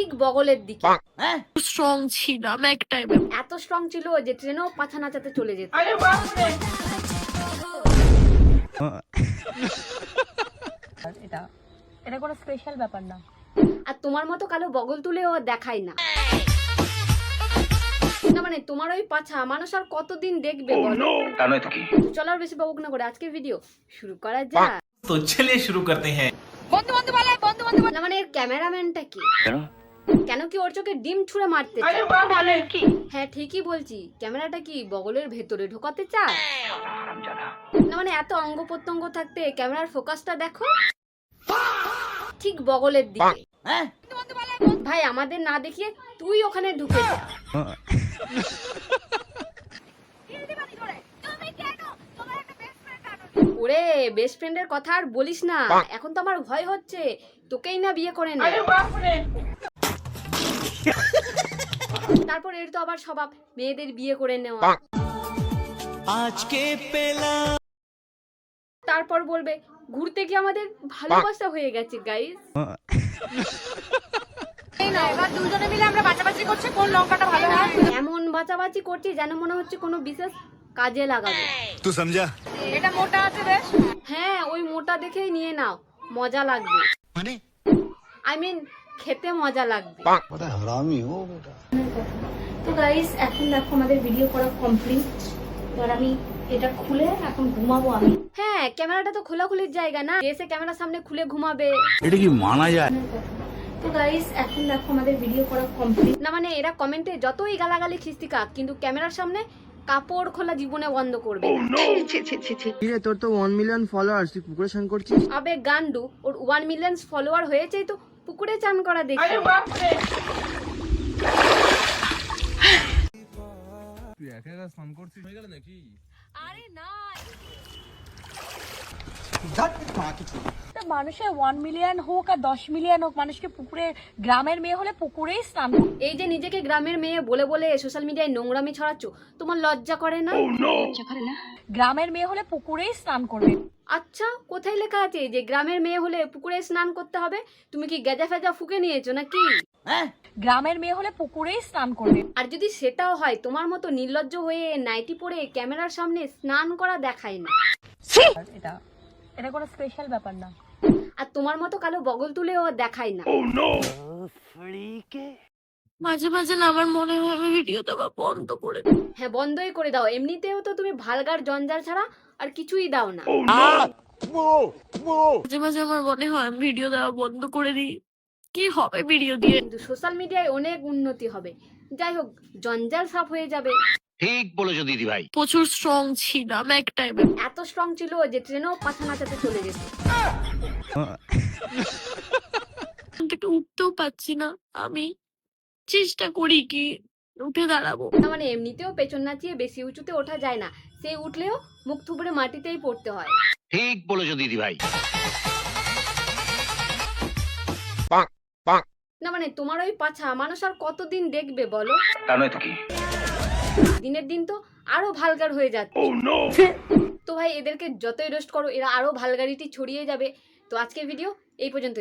ঠিক বগলের দিকে। স্ট্রং ছিলাম এক টাইমে। এত স্ট্রং ছিল যে ট্রেনেও পাছা নাচাতে চলে যেত। এটা এটা কোনো স্পেশাল ব্যাপার না। আর তোমার মতো কালো বগল তুলেও দেখায় না। না মানে তোমার ওই পাছা মানুষ আর কতদিন দেখবে বলো? তো চলো আর বেশি বকবক না করে আজকের ভিডিও শুরু করা যাক। तो चलिए शुरू करते हैं। না মানে এর ক্যামেরাম্যানটা কি? কেন কি ওর চোখে ডিম ছুঁড়ে মারতে চায়? হ্যাঁ ঠিকই বলছি, ক্যামেরাটা কি বগলের ভেতরে ঢোকাতে চায়? না মানে এত অঙ্গ প্রত্যঙ্গ থাকতে ক্যামেরার ফোকাসটা দেখো ঠিক বগলের দিকে। ভাই আমাদের না দেখিয়ে তুই ওখানে ঢুকে যা। ওরে বেস্ট ফ্রেন্ডের কথা আর বলিস না, এখন তো আমার ভয় হচ্ছে তোকেই না বিয়ে করে নেয়। তারপর এর তো আবার স্বভাব মেয়েদের বিয়ে করে নেওয়া। তারপর বলবে ঘুরতে গিয়ে আমাদের ভালোবাসা হয়ে গেছে গাইস। দুজনে মিলে আমরা বাঁচাবাচি করছি কোন লঙ্কাটা ভালো হয়। এমন বাঁচাবাচি করছি যেন মনে হচ্ছে কোনো বিশেষ কাজে লাগাবে। तू समझा? এটা মোটা আছে বেশ। হ্যাঁ ওই মোটা দেখেই নিয়ে নাও, মজা লাগবে। মানে আই মিন খেতে মজা লাগবে। बड़ा हरामी हो बेटा। তো গাইস এখন দেখো আমাদের ভিডিও করা কমপ্লিট। এবার আমি এটা খুলে এখন ঘুমাবো আমি। হ্যাঁ ক্যামেরাটা তো খোলাখুলির জায়গা না, এসে ক্যামেরার সামনে খুলে ঘুমাবে। এটা কি মানা যায়? তো গাইস এখন দেখো আমাদের ভিডিও করা কমপ্লিট। না মানে এরা কমেন্টে যতই গালাগালি খিস্তিকা কিন্তু ক্যামেরার সামনে কাপড় খোলা জীবনে বন্ধ করবে না। কিরে তোর তো 1 মিলিয়ন ফলোয়ার্স, তুই পুকুরে স্নান করছিস? আবে গান্ডু, ওর 1 মিলিয়ন ফলোয়ার হয়েছেই তো পুকুরে চান করা দেখি। তুই একা একা স্নান করছিস হয়ে গেল নাকি? আরে না মানুষের 1 মিলিয়ন হোক আর 10 মিলিয়ন হোক, মানুষকে পুকুরে, গ্রামের মেয়ে হলে পুকুরেই স্নান করবে। এই যে নিজেকে গ্রামের মেয়ে বলে বলে সোশ্যাল মিডিয়ায় নোংরামি ছড়াচ্ছ, তোমার লজ্জা করে না? গ্রামের মেয়ে হলে পুকুরেই স্নান করবে। আচ্ছা কোথায় লেখা আছে যে গ্রামের মেয়ে হলে পুকুরে স্নান করতে হবে? তুমি কি গেজা ফেজা ফুকে নিয়েছো নাকি? গ্রামের মেয়ে হলে পুকুরেই স্নান করবে। আর যদি সেটাও হয় তোমার মতো নির্লজ্জ হয়ে নাইটি পরে ক্যামেরার সামনে স্নান করা দেখায় না। এটা এটা কোনো স্পেশাল ব্যাপার না। আর তোমার মতো কালো বগল তুলেও দেখায় না। মাঝে মাঝে না আমার মনে হয় আমি ভিডিও দেওয়া বন্ধ করে দিই। হ্যাঁ বন্ধই করে দাও, এমনিতেও তো তুমি ভালগার জঞ্জাল ছাড়া আর কিছুই দাও না। মাঝে মাঝে আমার মনে হয় আমি ভিডিও দেওয়া বন্ধ করে দিই, কি হবে ভিডিও দিয়ে। কিন্তু সোশ্যাল মিডিয়ায় অনেক উন্নতি হবে, যাই হোক জঞ্জাল সাফ হয়ে যাবে। ঠিক বলেছো দিদি ভাই। প্রচুর স্ট্রং ছিলাম এক টাইমে। এত স্ট্রং ছিল যে ট্রেনেও পাছা নাচাতে চলে যেত। থেকে উঠতেও পাচ্ছি না, আমি চেষ্টা করি কি উঠে দাঁড়াবো। না মানে এমনিতেও পেছন নাচিয়ে বেশি উঁচুতে ওঠা যায় না, সে উঠলেও মুখ থুবড়ে মাটিতেই পড়তে হয়। ঠিক বলেছো দিদি ভাই। না মানে তোমার ওই পাছা মানুষ আর কতদিন দেখবে বলো? দিনের দিন তো আরো ভালগার হয়ে যাচ্ছে। তো ভাই এদেরকে যতই রোস্ট করো এরা আরো ভালগারিটি ছড়িয়ে যাবে। তো আজকের ভিডিও এই পর্যন্ত।